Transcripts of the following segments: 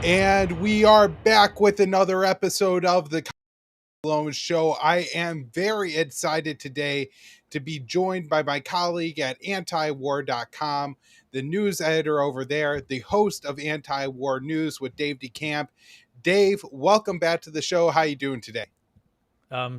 And we are back with another episode of the Loan Show. I am very excited today to be joined by my colleague at antiwar.com, the news editor over there, the host of Anti-War News with DaveDeCamp. Dave, welcome back to the show. How you doing today?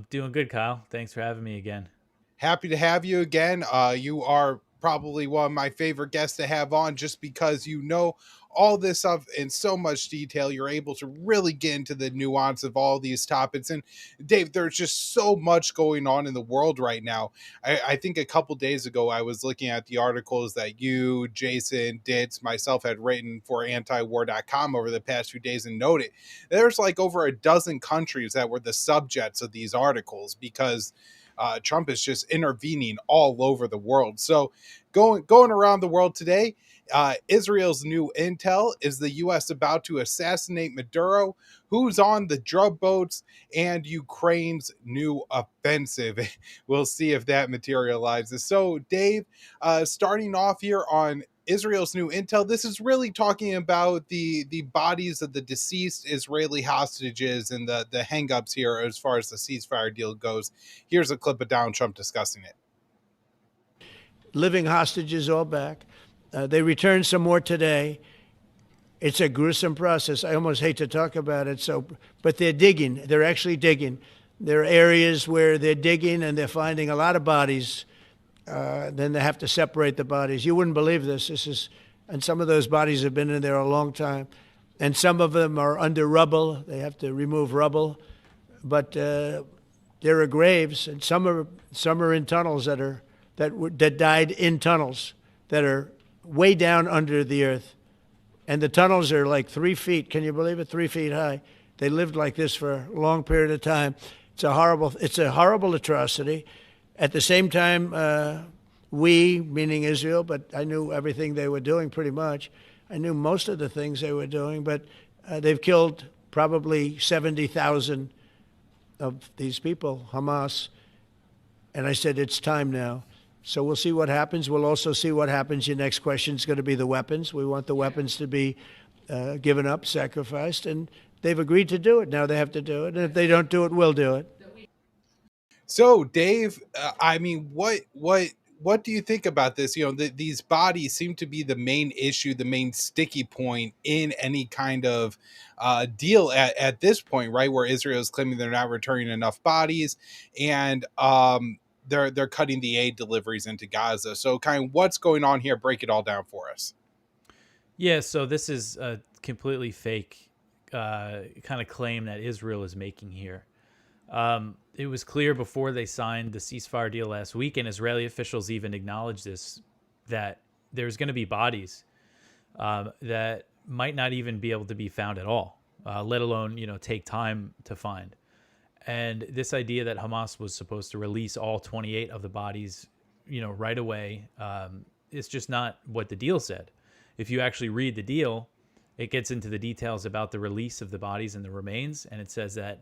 Doing good, Kyle. Thanks for having me again. Happy to have you again. You are probably one of my favorite guests to have on just because you know all this stuff in so much detail. You're able to really get into the nuance of all these topics. And Dave, there's just so much going on in the world right now. I think a couple days ago, I was looking at the articles that you, Jason, Ditz, myself had written for antiwar.com over the past few days and noted there's like over a dozen countries that were the subjects of these articles because Trump is just intervening all over the world. So going around the world today, Israel's new intel: is the U.S. about to assassinate Maduro? Who's on the drug boats? And Ukraine's new offensive. We'll see if that materializes. So, Dave, starting off here on Israel's new intel, this is really talking about the bodies of the deceased Israeli hostages and the hangups here as far as the ceasefire deal goes. Here's a clip of Donald Trump discussing it. Living hostages all back. They returned some more today. It's a gruesome process. I almost hate to talk about it. But they're digging. They're actually digging. There are areas where they're digging and they're finding a lot of bodies. Then they have to separate the bodies. You wouldn't believe this. And some of those bodies have been in there a long time. And some of them are under rubble. They have to remove rubble. But there are graves, and some are in tunnels that died in tunnels that are way down under the earth. And the tunnels are like 3 feet. Can you believe it? 3 feet high. They lived like this for a long period of time. It's a horrible atrocity. At the same time, we, meaning Israel, but I knew everything they were doing pretty much. I knew most of the things they were doing, but they've killed probably 70,000 of these people, Hamas. And I said, it's time now. So we'll see what happens. We'll also see what happens. Your next question is going to be the weapons. We want the weapons to be given up, sacrificed, and they've agreed to do it. Now they have to do it. And if they don't do it, we'll do it. So, Dave, I mean, what do you think about this? You know, these bodies seem to be the main issue, the main sticky point in any kind of deal at this point, right? Where Israel is claiming they're not returning enough bodies, and they're cutting the aid deliveries into Gaza. So, kind of what's going on here? Break it all down for us. Yeah, so this is a completely fake kind of claim that Israel is making here. It was clear before they signed the ceasefire deal last week, and Israeli officials even acknowledged this, that there's going to be bodies that might not even be able to be found at all, let alone, take time to find. And this idea that Hamas was supposed to release all 28 of the bodies, right away, is just not what the deal said. If you actually read the deal, it gets into the details about the release of the bodies and the remains, and it says that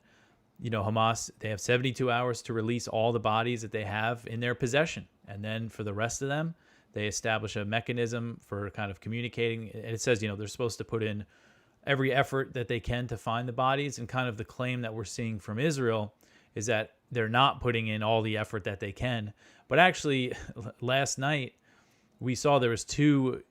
Hamas, they have 72 hours to release all the bodies that they have in their possession. And then for the rest of them, they establish a mechanism for kind of communicating. And it says, they're supposed to put in every effort that they can to find the bodies. And kind of the claim that we're seeing from Israel is that they're not putting in all the effort that they can. But actually, last night, we saw there was two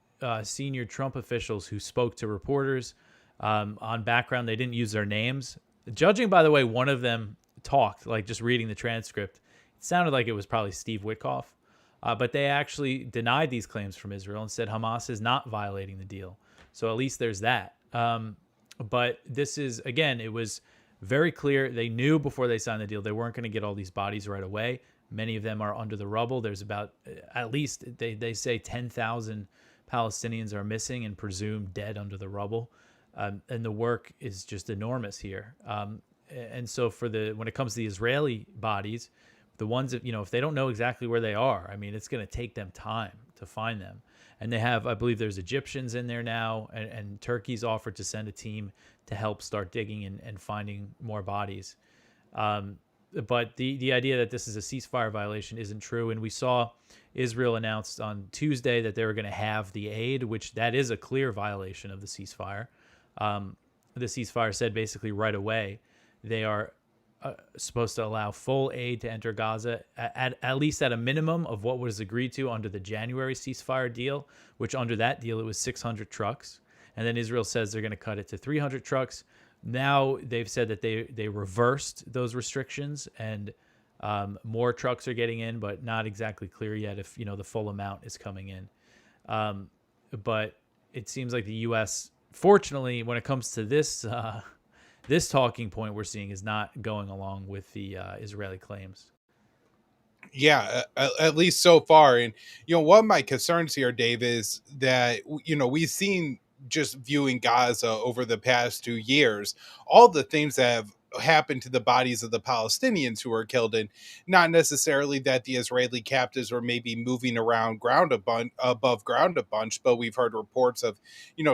senior Trump officials who spoke to reporters on background. They didn't use their names. Judging by the way one of them talked, like just reading the transcript, it sounded like it was probably Steve Witkoff. But they actually denied these claims from Israel and said Hamas is not violating the deal. So at least there's that. But this is, again, it was very clear. They knew before they signed the deal they weren't going to get all these bodies right away. Many of them are under the rubble. There's about, at least they say 10,000 Palestinians are missing and presumed dead under the rubble. And the work is just enormous here. And so when it comes to the Israeli bodies, the ones that, if they don't know exactly where they are, I mean, it's going to take them time to find them. And they have, I believe there's Egyptians in there now, and Turkey's offered to send a team to help start digging and finding more bodies. But the idea that this is a ceasefire violation isn't true. And we saw Israel announced on Tuesday that they were going to have the aid, which that is a clear violation of the ceasefire. the ceasefire said basically right away they are supposed to allow full aid to enter Gaza at least at a minimum of what was agreed to under the January ceasefire deal, which under that deal it was 600 trucks. And then Israel says they're going to cut it to 300 trucks. Now they've said that they reversed those restrictions and more trucks are getting in, but not exactly clear yet if the full amount is coming in. But it seems like the U.S., fortunately, when it comes to this this talking point we're seeing is not going along with the Israeli claims. Yeah, at least so far. And one of my concerns here, Dave, is that we've seen, just viewing Gaza over the past 2 years, all the things that have happened to the bodies of the Palestinians who were killed, and not necessarily that the Israeli captives were maybe moving around above ground a bunch, but we've heard reports of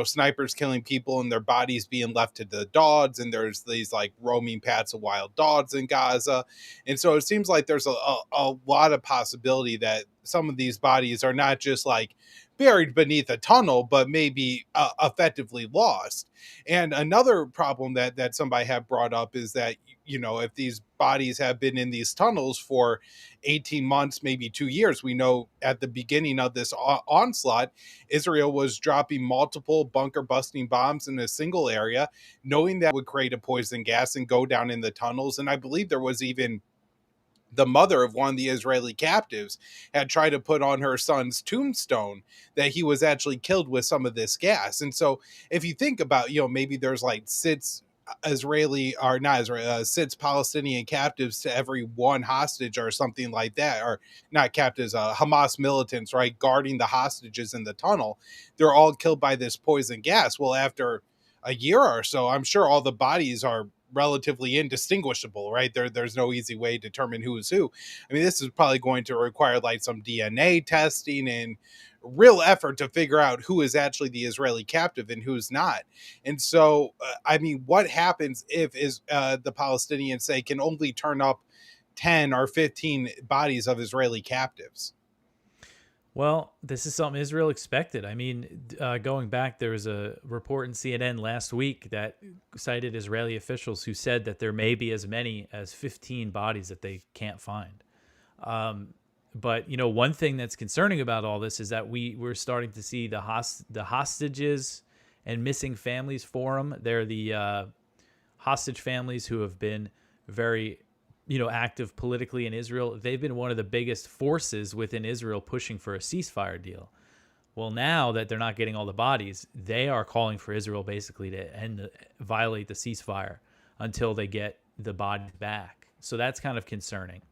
snipers killing people and their bodies being left to the dogs, and there's these like roaming pats of wild dogs in Gaza. And so it seems like there's a lot of possibility that some of these bodies are not just like buried beneath a tunnel, but maybe effectively lost. And another problem that somebody had brought up is that if these bodies have been in these tunnels for 18 months, maybe 2 years, we know at the beginning of this onslaught, Israel was dropping multiple bunker busting bombs in a single area, knowing that would create a poison gas and go down in the tunnels. And I believe there was even the mother of one of the Israeli captives had tried to put on her son's tombstone that he was actually killed with some of this gas. And so if you think about, maybe there's like six Palestinian captives to every one hostage or something like that, or not captives, Hamas militants, right, guarding the hostages in the tunnel. They're all killed by this poison gas. Well, after a year or so, I'm sure all the bodies are relatively indistinguishable, right? There's no easy way to determine who is who. I mean, this is probably going to require like some DNA testing and real effort to figure out who is actually the Israeli captive and who's not. And so, I mean, what happens if the Palestinians say can only turn up 10 or 15 bodies of Israeli captives? Well, this is something Israel expected. I mean, going back, there was a report in CNN last week that cited Israeli officials who said that there may be as many as 15 bodies that they can't find. But one thing that's concerning about all this is that we're starting to see the hostages and missing families forum. They're the hostage families who have been very active politically in Israel. They've been one of the biggest forces within Israel pushing for a ceasefire deal. Well, now that they're not getting all the bodies, they are calling for Israel basically to violate the ceasefire until they get the bodies back. So that's kind of concerning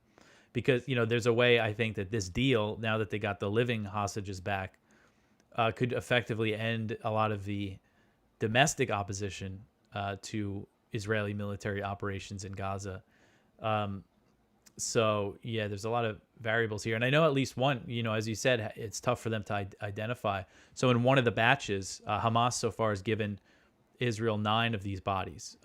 because, there's a way I think that this deal, now that they got the living hostages back, could effectively end a lot of the domestic opposition to Israeli military operations in Gaza. So yeah, there's a lot of variables here. And I know at least one, as you said, it's tough for them to identify. So in one of the batches, Hamas so far has given Israel 9 of these bodies.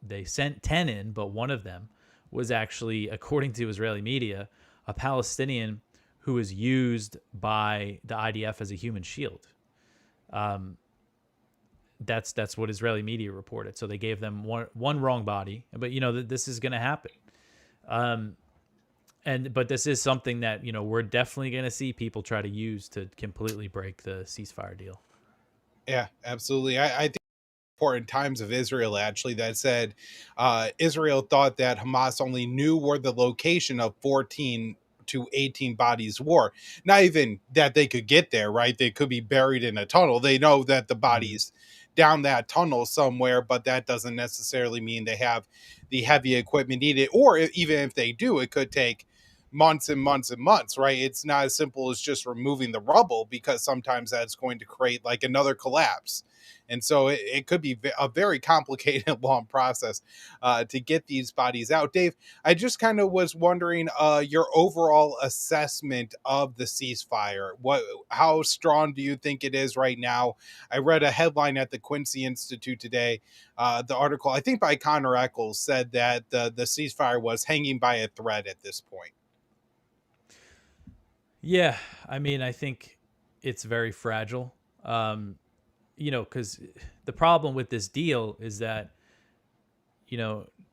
They sent 10 in, but one of them was actually, according to Israeli media, a Palestinian who was used by the IDF as a human shield. That's what Israeli media reported. So they gave them one wrong body, but this is going to happen. But this is something that, we're definitely going to see people try to use to completely break the ceasefire deal. Yeah, absolutely. I think important times of Israel actually that said Israel thought that Hamas only knew where the location of 14 to 18 bodies were. Not even that they could get there, right? They could be buried in a tunnel. They know that the bodies down that tunnel somewhere, but that doesn't necessarily mean they have the heavy equipment needed. Or even if they do, it could take months and months and months, right? It's not as simple as just removing the rubble, because sometimes that's going to create like another collapse. And so it could be a very complicated, long process to get these bodies out. Dave, I just kind of was wondering your overall assessment of the ceasefire. How strong do you think it is right now? I read a headline at the Quincy Institute today. The article, I think by Connor Eccles, said that the ceasefire was hanging by a thread at this point. Yeah, I mean, I think it's very fragile. because the problem with this deal is that,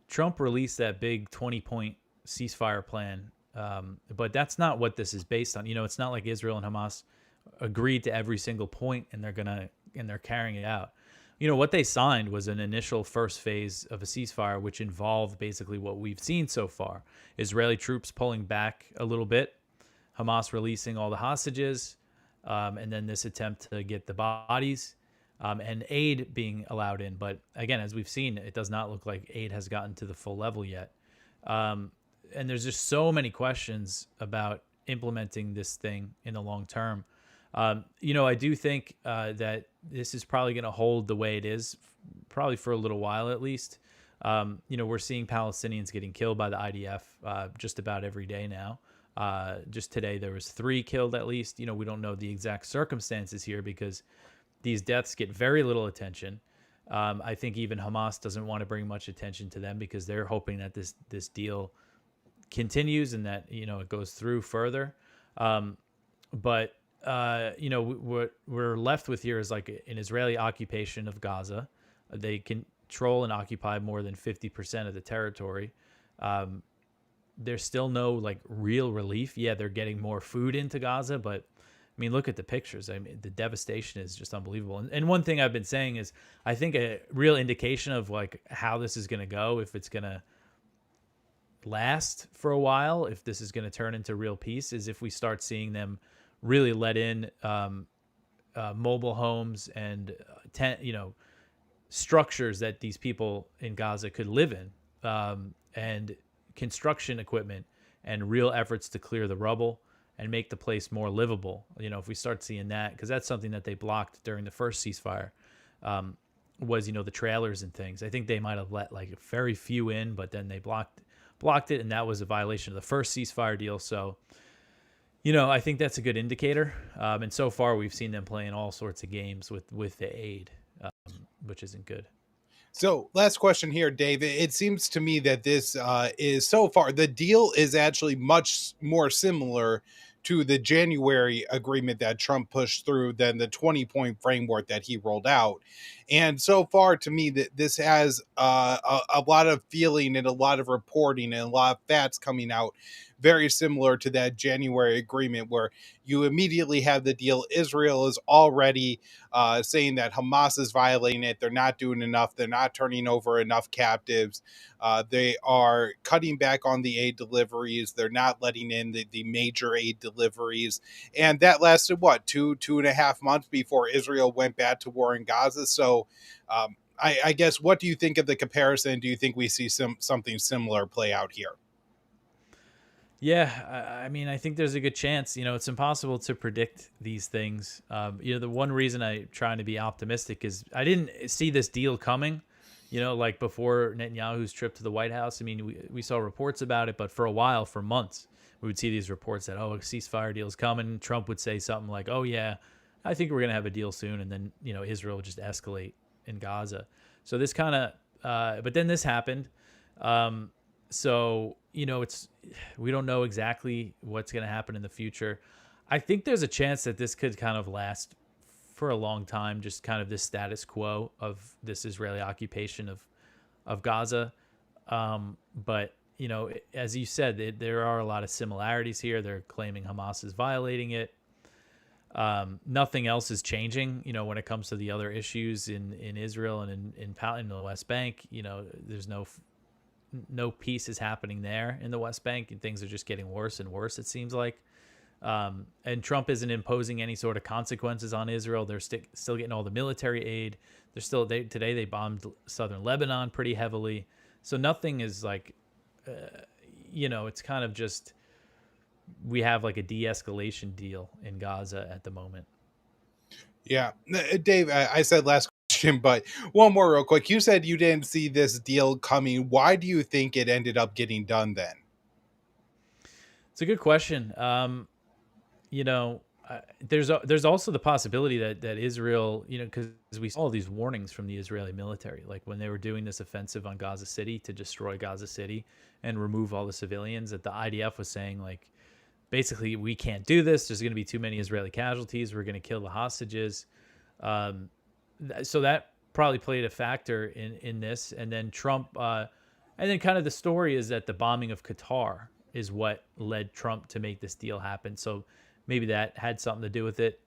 Trump released that big 20-point ceasefire plan, but that's not what this is based on. It's not like Israel and Hamas agreed to every single point and they're carrying it out. What they signed was an initial first phase of a ceasefire, which involved basically what we've seen so far: Israeli troops pulling back a little bit, Hamas releasing all the hostages, and then this attempt to get the bodies, and aid being allowed in. But again, as we've seen, it does not look like aid has gotten to the full level yet. And there's just so many questions about implementing this thing in the long term. I do think that this is probably going to hold the way it is, probably for a little while at least. We're seeing Palestinians getting killed by the IDF just about every day now. Just today, there was 3 killed at least. We don't know the exact circumstances here because these deaths get very little attention. I think even Hamas doesn't want to bring much attention to them because they're hoping that this deal continues and that, it goes through further. But what we're left with here is like an Israeli occupation of Gaza. They control and occupy more than 50% of the territory. There's still no like real relief. Yeah, they're getting more food into Gaza, but I mean, look at the pictures. I mean, the devastation is just unbelievable. And one thing I've been saying is I think a real indication of like how this is going to go, if it's going to last for a while, if this is going to turn into real peace, is if we start seeing them really let in mobile homes and structures that these people in Gaza could live in, and construction equipment and real efforts to clear the rubble and make the place more livable. If we start seeing that, because that's something that they blocked during the first ceasefire, was the trailers and things. I think they might have let like very few in, but then they blocked it, and that was a violation of the first ceasefire deal. So I think that's a good indicator. And so far, we've seen them playing all sorts of games with the aid, which isn't good. So last question here, Dave. It seems to me that this is so far, the deal is actually much more similar to the January agreement that Trump pushed through than the 20-point framework that he rolled out. And so far, to me, that this has a lot of feeling and a lot of reporting and a lot of facts coming out very similar to that January agreement, where you immediately have the deal. Israel is already saying that Hamas is violating it. They're not doing enough. They're not turning over enough captives. They are cutting back on the aid deliveries. They're not letting in the major aid deliveries. And that lasted, what, 2.5 months before Israel went back to war in Gaza. So I guess, what do you think of the comparison? Do you think we see something similar play out here? Yeah, I mean, I think there's a good chance. It's impossible to predict these things. The one reason I'm trying to be optimistic is I didn't see this deal coming, like before Netanyahu's trip to the White House. I mean, we saw reports about it, but for a while, for months, we would see these reports that, a ceasefire deal's coming. Trump would say something like, oh, yeah, I think we're going to have a deal soon. And then, Israel would just escalate in Gaza. So this kind of, but then this happened. So, we don't know exactly what's going to happen in the future. I think there's a chance that this could kind of last for a long time, just kind of this status quo of this Israeli occupation of Gaza. But, as you said, there are a lot of similarities here. They're claiming Hamas is violating it. Nothing else is changing, when it comes to the other issues in Israel and in the West Bank. There's no peace is happening there in the West Bank, and things are just getting worse and worse, it seems like. And Trump isn't imposing any sort of consequences on Israel. They're still getting all the military aid. Today they bombed southern Lebanon pretty heavily. So nothing is like, it's kind of just, we have like a de-escalation deal in Gaza at the moment. Yeah. Dave, I said last question, but one more real quick. You said you didn't see this deal coming. Why do you think it ended up getting done then? It's a good question. There's also the possibility that Israel, because we saw all these warnings from the Israeli military, like when they were doing this offensive on Gaza City to destroy Gaza City and remove all the civilians, that the IDF was saying, like, basically, we can't do this. There's going to be too many Israeli casualties. We're going to kill the hostages. so that probably played a factor in this. And then Trump, and then kind of the story is that the bombing of Qatar is what led Trump to make this deal happen. So maybe that had something to do with it.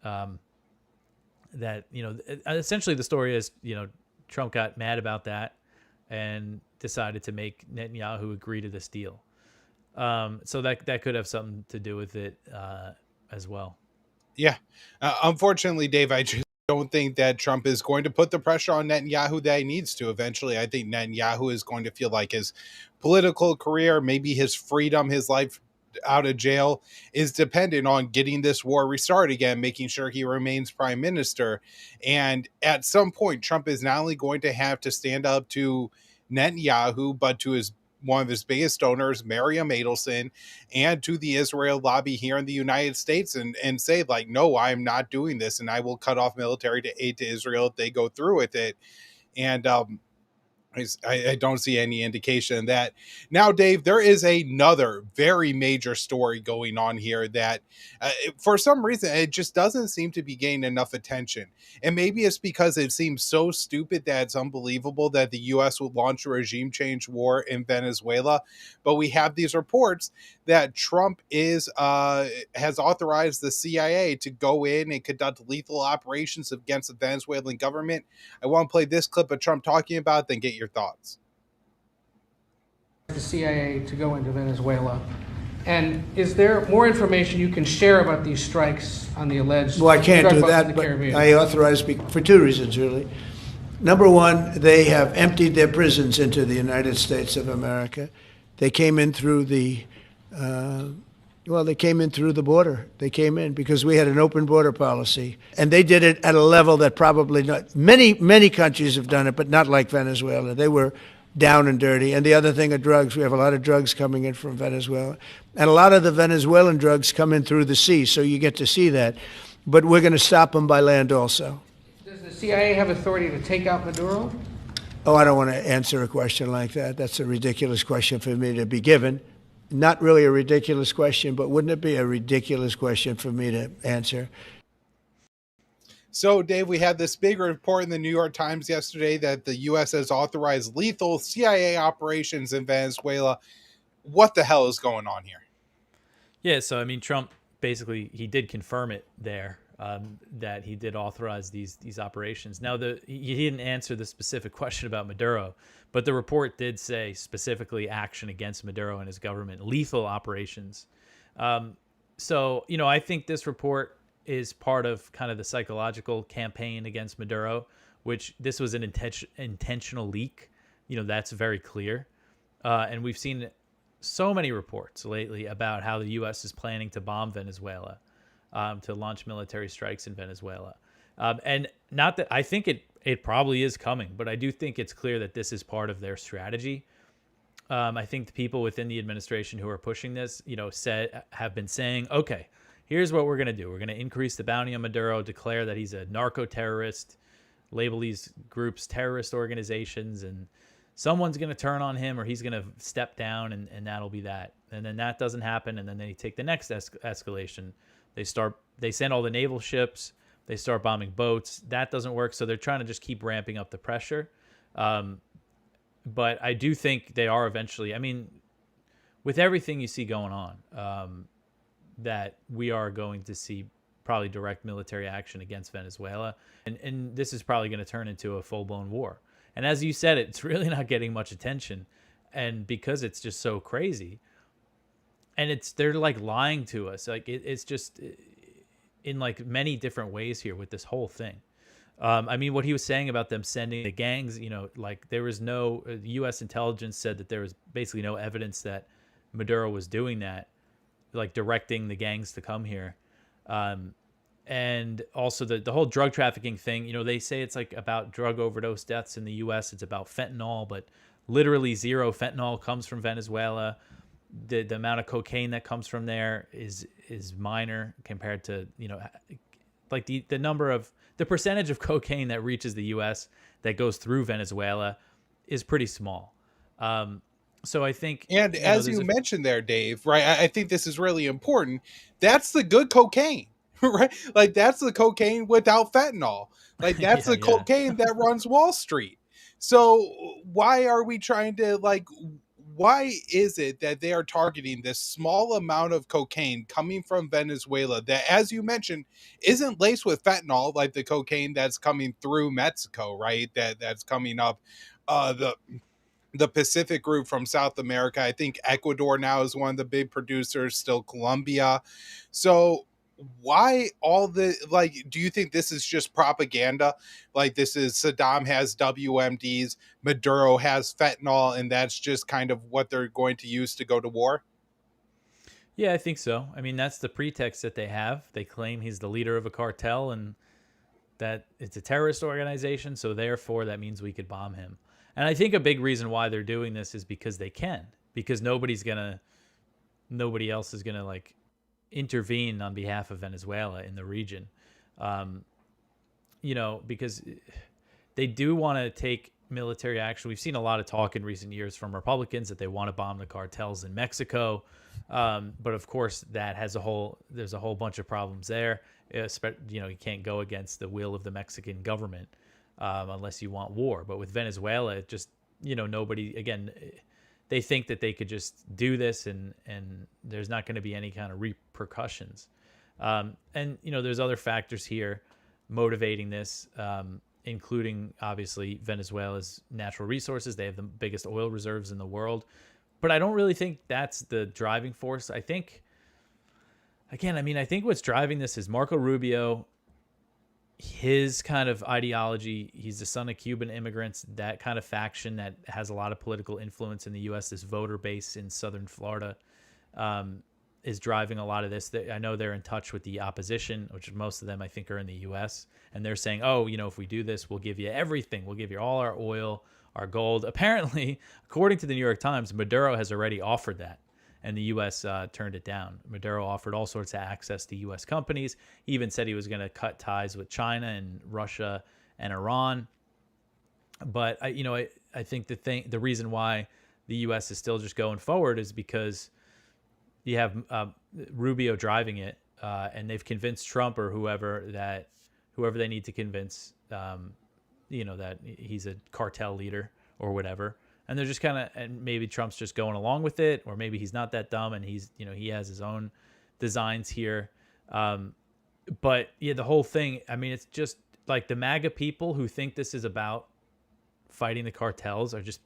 That, essentially the story is, Trump got mad about that and decided to make Netanyahu agree to this deal. So that could have something to do with it as well. Yeah. Unfortunately, Dave, I just don't think that Trump is going to put the pressure on Netanyahu that he needs to eventually. I think Netanyahu is going to feel like his political career, maybe his freedom, his life out of jail is dependent on getting this war restarted again, making sure he remains prime minister. And at some point, Trump is not only going to have to stand up to Netanyahu, but to his one of his biggest donors, Miriam Adelson, and to the Israel lobby here in the United States and say, like, no, I'm not doing this, and I will cut off military aid to Israel if they go through with it. And I don't see any indication of that. Now, Dave, there is another very major story going on here that for some reason, it just doesn't seem to be gaining enough attention. And maybe it's because it seems so stupid that it's unbelievable that the U.S. would launch a regime change war in Venezuela. But we have these reports that Trump has authorized the CIA to go in and conduct lethal operations against the Venezuelan government. I want to play this clip of Trump talking about it, then get your thoughts. The CIA to go into Venezuela. And is there more information you can share about these strikes on the alleged? Well, I can't do that, but I authorize for two reasons, really. Number one, they have emptied their prisons into the United States of America. They came in through the they came in through the border. They came in because we had an open border policy. And they did it at a level that probably not many countries have done it, but not like Venezuela. They were down and dirty. And the other thing are drugs. We have a lot of drugs coming in from Venezuela. And a lot of the Venezuelan drugs come in through the sea, so you get to see that. But we're going to stop them by land also. Does the CIA have authority to take out Maduro? Oh, I don't want to answer a question like that. That's a ridiculous question for me to be given. Not really a ridiculous question, but wouldn't it be a ridiculous question for me to answer? So, Dave, we had this big report in the New York Times yesterday that the U.S. has authorized lethal CIA operations in Venezuela. What the hell is going on here? Yeah, so, I mean, Trump basically, he did confirm it there, that he did authorize these operations. Now, he didn't answer the specific question about Maduro, but the report did say specifically action against Maduro and his government, lethal operations. So, I think this report is part of kind of the psychological campaign against Maduro, which this was an intentional leak. That's very clear. And we've seen so many reports lately about how the U.S. is planning to bomb Venezuela, to launch military strikes in Venezuela. And not that I think it probably is coming, but I do think it's clear that this is part of their strategy. I think the people within the administration who are pushing this, have been saying, okay, here's what we're going to do. We're going to increase the bounty on Maduro, declare that he's a narco-terrorist, label these groups terrorist organizations, and someone's going to turn on him or he's going to step down, and that'll be that. And then that doesn't happen, and then they take the next escalation. They send all the naval ships. They start bombing boats. That doesn't work, so they're trying to just keep ramping up the pressure. But I do think they are eventually, I mean, with everything you see going on, that we are going to see probably direct military action against Venezuela. And this is probably going to turn into a full-blown war. And as you said, it's really not getting much attention. And because it's just so crazy, and they're like lying to us. Like it's just in like many different ways here with this whole thing. I mean, what he was saying about them sending the gangs, like there was no, U.S. intelligence said that there was basically no evidence that Maduro was doing that, like directing the gangs to come here. And also the whole drug trafficking thing, they say it's like about drug overdose deaths in the U.S. It's about fentanyl, but literally zero fentanyl comes from Venezuela. The amount of cocaine that comes from there is minor compared to, like the percentage of cocaine that reaches the U.S. that goes through Venezuela is pretty small. So I think, and as you mentioned there, Dave, right? I think this is really important. That's the good cocaine, right? Like that's the cocaine without fentanyl. Like that's Yeah, the yeah. cocaine that runs Wall Street. So why are we trying to like why is it that they are targeting this small amount of cocaine coming from Venezuela that, as you mentioned, isn't laced with fentanyl like the cocaine that's coming through Mexico, right? That's coming up the Pacific group from South America. I think Ecuador now is one of the big producers, still Colombia. So why all the like do you think this is just propaganda? Like this is Saddam has WMDs, Maduro has fentanyl, and that's just kind of what they're going to use to go to war? Yeah, I think so. I mean, that's the pretext that they have. They claim he's the leader of a cartel and that it's a terrorist organization, so therefore that means we could bomb him. And I think a big reason why they're doing this is because they can, because nobody else is gonna like intervene on behalf of Venezuela in the region. Um, because they do want to take military action. We've seen a lot of talk in recent years from Republicans that they want to bomb the cartels in Mexico. But of course, there's a whole bunch of problems there. You can't go against the will of the Mexican government unless you want war. But with Venezuela, it just, nobody, again, they think that they could just do this and there's not going to be any kind of repercussions. And there's other factors here motivating this, including obviously Venezuela's natural resources. They have the biggest oil reserves in the world. But I don't really think that's the driving force. I think what's driving this is Marco Rubio, his kind of ideology. He's the son of Cuban immigrants, that kind of faction that has a lot of political influence in the U.S., this voter base in southern Florida, is driving a lot of this. I know they're in touch with the opposition, which most of them I think are in the U.S., and they're saying, oh, if we do this, we'll give you everything. We'll give you all our oil, our gold. Apparently, according to the New York Times, Maduro has already offered that, and the U.S. Turned it down. Maduro offered all sorts of access to U.S. companies. He even said he was going to cut ties with China and Russia and Iran. But I think the reason why the U.S. is still just going forward is because you have Rubio driving it, and they've convinced Trump or whoever they need to convince, that he's a cartel leader or whatever. And they're just kind of, and maybe Trump's just going along with it, or maybe he's not that dumb and he's, he has his own designs here. But yeah, the whole thing, I mean, it's just like the MAGA people who think this is about fighting the cartels are just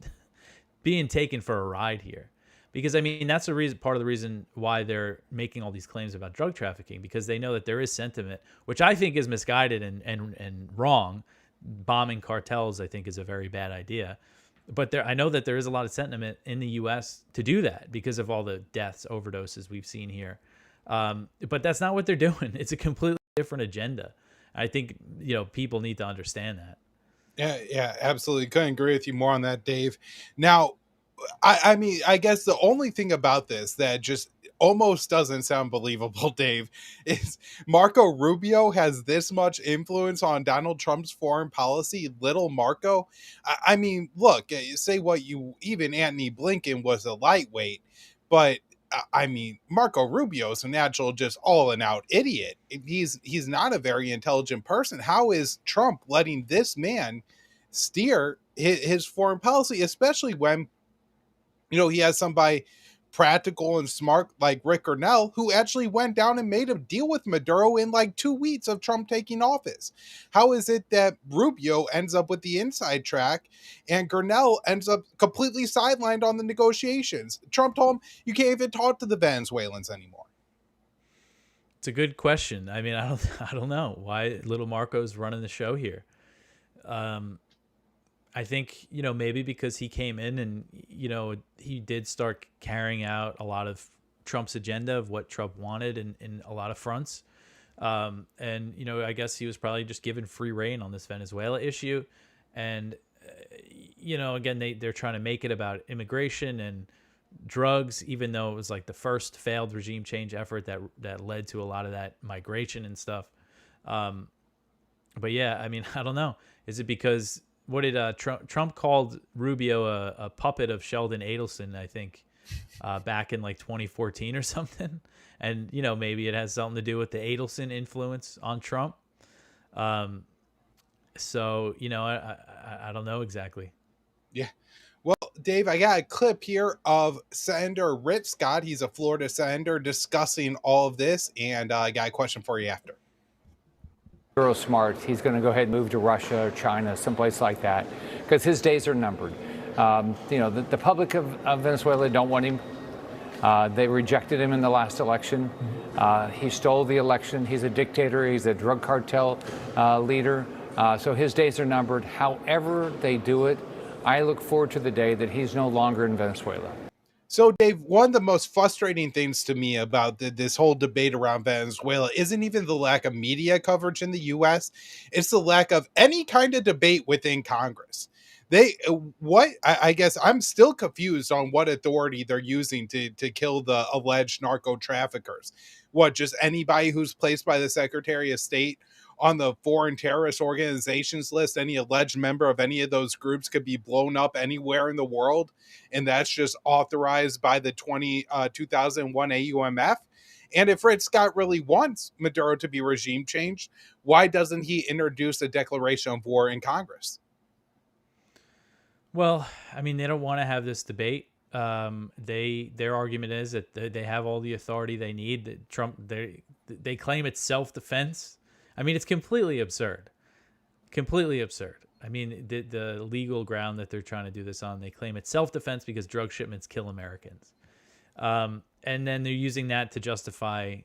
being taken for a ride here. Because I mean, that's part of the reason why they're making all these claims about drug trafficking, because they know that there is sentiment, which I think is misguided and wrong. Bombing cartels, I think, is a very bad idea. But I know that there is a lot of sentiment in the U.S. to do that because of all the deaths, overdoses we've seen here. But that's not what they're doing. It's a completely different agenda. I think, people need to understand that. Yeah, absolutely. Couldn't agree with you more on that, Dave. Now, I mean, I guess the only thing about this that just almost doesn't sound believable, Dave, is Marco Rubio has this much influence on Donald Trump's foreign policy. Little Marco. I mean, look, say what even Antony Blinken was a lightweight, but I mean, Marco Rubio is a natural, just all and out idiot. He's not a very intelligent person. How is Trump letting this man steer his foreign policy, especially when he has somebody practical and smart like Rick Grenell, who actually went down and made a deal with Maduro in like 2 weeks of Trump taking office? How is it that Rubio ends up with the inside track and Grenell ends up completely sidelined on the negotiations? Trump told him, you can't even talk to the Venezuelans anymore. It's a good question. I mean, I don't know why little Marco's running the show here. I think, maybe because he came in and, he did start carrying out a lot of Trump's agenda of what Trump wanted in a lot of fronts. And, I guess he was probably just given free rein on this Venezuela issue. And, again, they're trying to make it about immigration and drugs, even though it was like the first failed regime change effort that led to a lot of that migration and stuff. But yeah, I mean, I don't know. Is it because... What did Trump called Rubio a puppet of Sheldon Adelson, I think, back in like 2014 or something. And, you know, maybe it has something to do with the Adelson influence on Trump. So, you know, I don't know exactly. Yeah. Well, Dave, I got a clip here of Senator Rick Scott. He's a Florida senator discussing all of this, and I got a question for you after. Euro smart. He's going to go ahead and move to Russia or China, someplace like that, because his days are numbered. You know, the public of Venezuela don't want him. They rejected him in the last election. He stole the election. He's a dictator. He's a drug cartel leader. So his days are numbered. However they do it, I look forward to the day that he's no longer in Venezuela. So, Dave, one of the most frustrating things to me about this whole debate around Venezuela isn't even the lack of media coverage in the U.S. It's the lack of any kind of debate within Congress. I guess I'm still confused on what authority they're using to kill the alleged narco traffickers. What, just anybody who's placed by the Secretary of State on the foreign terrorist organizations list? Any alleged member of any of those groups could be blown up anywhere in the world, and that's just authorized by the 2001 AUMF. And if Rick Scott really wants Maduro to be regime changed, why doesn't he introduce a declaration of war in Congress? Well, I mean, they don't want to have this debate. Their argument is that they have all the authority they need. That Trump, they claim it's self-defense. I mean, it's completely absurd. Completely absurd. I mean, the legal ground that they're trying to do this on, they claim it's self-defense because drug shipments kill Americans. And then they're using that to justify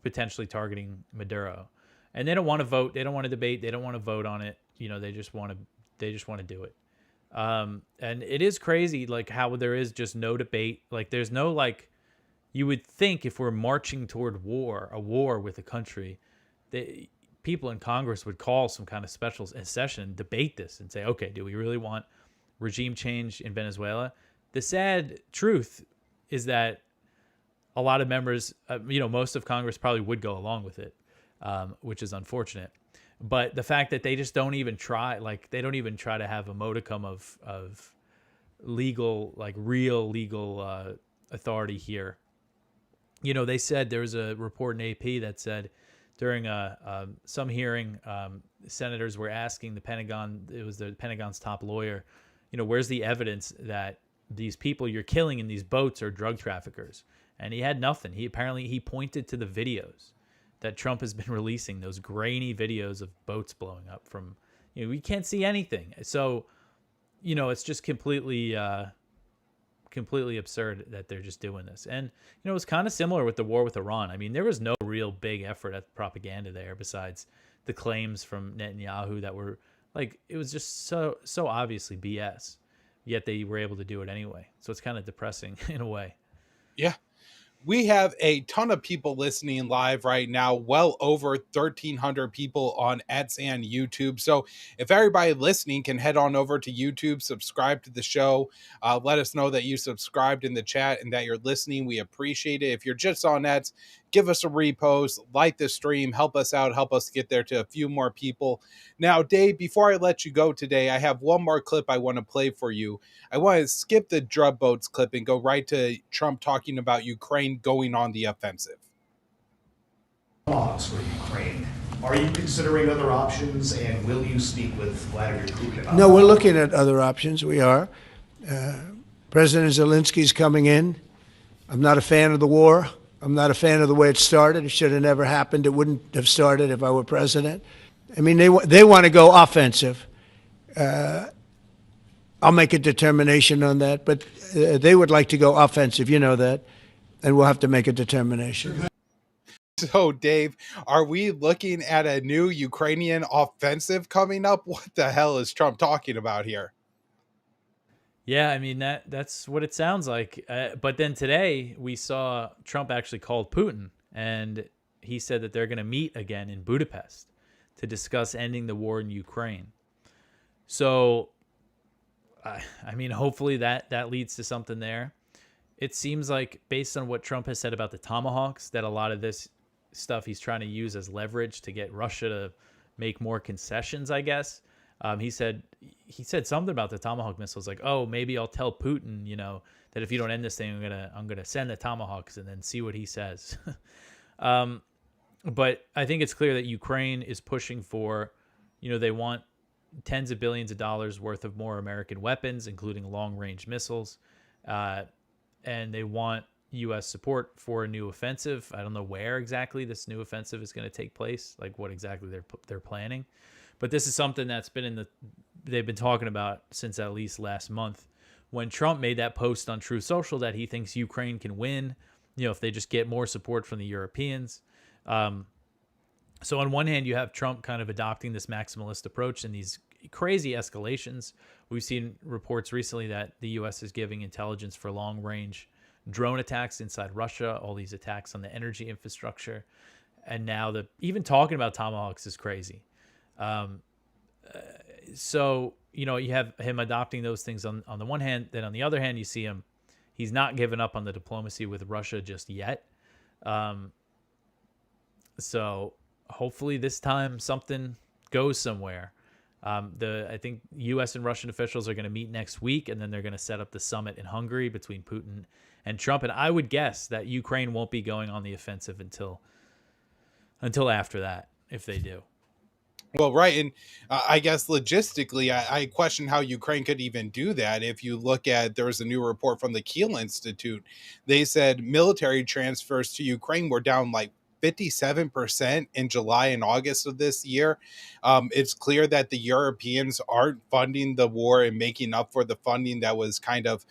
potentially targeting Maduro. And they don't want to vote. They don't want to debate. They don't want to vote on it. You know, they just want to do it. And it is crazy, like, how there is just no debate. Like, there's no, like, you would think if we're marching toward a war with a country, people in Congress would call some kind of special session, debate this, and say, okay, do we really want regime change in Venezuela? The sad truth is that a lot of members, most of Congress probably would go along with it, which is unfortunate. But the fact that they just don't even try, like, they don't even try to have a modicum of legal, like, real legal authority here. You know, they said there was a report in AP that said during some hearing, senators were asking the Pentagon, it was the Pentagon's top lawyer, you know, where's the evidence that these people you're killing in these boats are drug traffickers? And he had nothing. He pointed to the videos that Trump has been releasing, those grainy videos of boats blowing up from, you know, we can't see anything. So, you know, it's just completely absurd that they're just doing this. And, you know, it's kind of similar with the war with Iran. I mean, there was no real big effort at propaganda there besides the claims from Netanyahu that were, like, it was just so obviously BS, yet they were able to do it anyway. So it's kind of depressing in a way. Yeah. We have a ton of people listening live right now, well over 1,300 people on Ets and YouTube. So if everybody listening can head on over to YouTube, subscribe to the show, let us know that you subscribed in the chat and that you're listening. We appreciate it. If you're just on Ets, give us a repost, like the stream, help us out, help us get there to a few more people. Now, Dave, before I let you go today, I have one more clip I want to play for you. I want to skip the drug boats clip and go right to Trump talking about Ukraine going on the offensive. Tomahawks for Ukraine. Are you considering other options, and will you speak with Vladimir Putin? No, we're looking at other options. We are. President Zelensky's coming in. I'm not a fan of the war. I'm not a fan of the way it started. It should have never happened. It wouldn't have started if I were president. I mean, they want to go offensive. I'll make a determination on that, but they would like to go offensive. You know that, and we'll have to make a determination. So, Dave, are we looking at a new Ukrainian offensive coming up? What the hell is Trump talking about here? Yeah, I mean, that's what it sounds like. But then today we saw Trump actually called Putin, and he said that they're going to meet again in Budapest to discuss ending the war in Ukraine. So, I mean, hopefully that leads to something there. It seems like, based on what Trump has said about the Tomahawks, that a lot of this stuff he's trying to use as leverage to get Russia to make more concessions, I guess. He said something about the Tomahawk missiles, like, oh, maybe I'll tell Putin, that if you don't end this thing, I'm gonna send the Tomahawks and then see what he says. But I think it's clear that Ukraine is pushing for, they want tens of billions of dollars worth of more American weapons, including long-range missiles, and they want U.S. support for a new offensive. I don't know where exactly this new offensive is going to take place, like what exactly they're planning, but this is something that's been they've been talking about since at least last month, when Trump made that post on Truth Social that he thinks Ukraine can win, if they just get more support from the Europeans. So on one hand, you have Trump kind of adopting this maximalist approach and these crazy escalations. We've seen reports recently that the U.S. is giving intelligence for long-range drone attacks inside Russia, all these attacks on the energy infrastructure. And now even talking about Tomahawks is crazy. So, you have him adopting those things on the one hand. Then on the other hand, you see he's not given up on the diplomacy with Russia just yet. So hopefully this time something goes somewhere. I think U.S. and Russian officials are going to meet next week, and then they're going to set up the summit in Hungary between Putin and Trump. And I would guess that Ukraine won't be going on the offensive until after that, if they do. Well, right. And I guess logistically, I question how Ukraine could even do that. If you look at, there was a new report from the Kiel Institute. They said military transfers to Ukraine were down like 57% in July and August of this year. It's clear that the Europeans aren't funding the war and making up for the funding that was kind of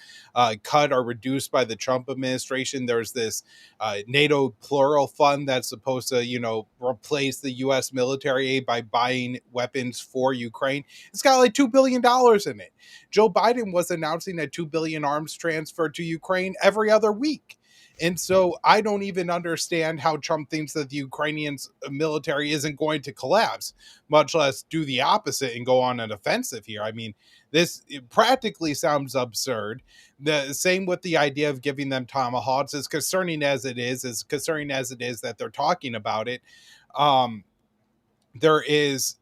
cut or reduced by the Trump administration. There's this NATO plural fund that's supposed to, replace the U.S. military aid by buying weapons for Ukraine. It's got like $2 billion in it. Joe Biden was announcing a $2 billion arms transfer to Ukraine every other week. And so I don't even understand how Trump thinks that the Ukrainian military isn't going to collapse, much less do the opposite and go on an offensive here. I mean, it practically sounds absurd. The same with the idea of giving them Tomahawks, as concerning as it is that they're talking about it. There is,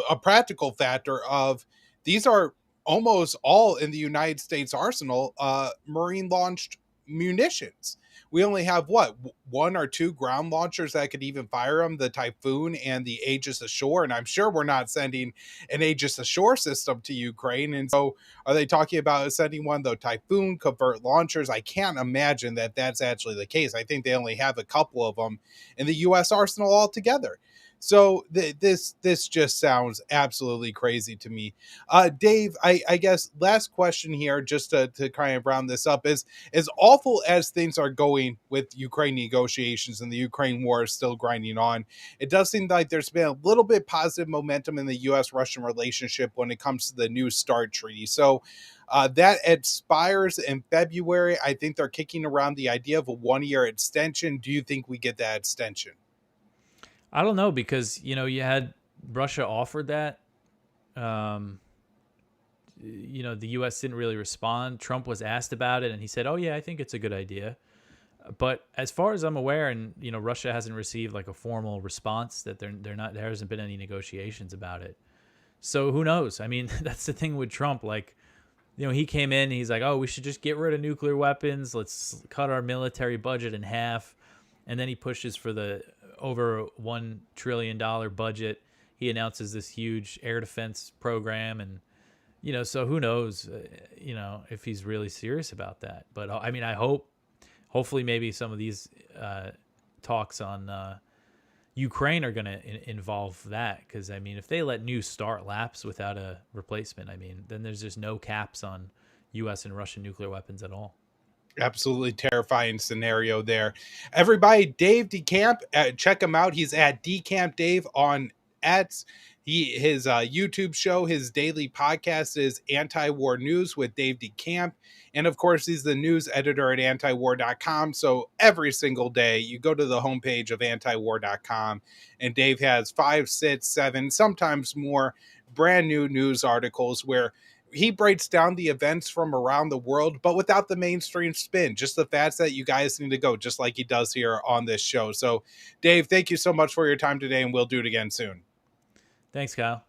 a practical factor of these are almost all in the United States arsenal, Marine launched munitions. We only have one or two ground launchers that could even fire them, the Typhoon and the Aegis Ashore. And I'm sure we're not sending an Aegis Ashore system to Ukraine. And so are they talking about sending one, the Typhoon convert launchers? I can't imagine that that's actually the case. I think they only have a couple of them in the U.S. arsenal altogether. So this just sounds absolutely crazy to me. Dave, I guess last question here, just to kind of round this up, is as awful as things are going with Ukraine negotiations and the Ukraine war is still grinding on, it does seem like there's been a little bit positive momentum in the U.S.-Russian relationship when it comes to the New START treaty. So that expires in February. I think they're kicking around the idea of a 1-year extension. Do you think we get that extension? I don't know, because, you had Russia offered that. The U.S. didn't really respond. Trump was asked about it, and he said, oh, yeah, I think it's a good idea. But as far as I'm aware, and, Russia hasn't received like a formal response that there hasn't been any negotiations about it. So who knows? I mean, that's the thing with Trump. Like, he came in, he's like, oh, we should just get rid of nuclear weapons. Let's cut our military budget in half. And then he pushes for the over $1 trillion budget. He announces this huge air defense program. And, so who knows, if he's really serious about that. But I mean, hopefully maybe some of these talks on Ukraine are going to involve that. Because, I mean, if they let New START lapse without a replacement, I mean, then there's just no caps on U.S. and Russian nuclear weapons at all. Absolutely terrifying scenario there. Everybody, DaveDeCamp, check him out. He's at DeCamp Dave on X. His YouTube show, his daily podcast is Anti-War News with DaveDeCamp. And of course, he's the news editor at antiwar.com. So every single day you go to the homepage of antiwar.com and Dave has 5, 6, 7, sometimes more brand new news articles where he breaks down the events from around the world, but without the mainstream spin, just the facts that you guys need to go, just like he does here on this show. So, Dave, thank you so much for your time today, and we'll do it again soon. Thanks, Kyle.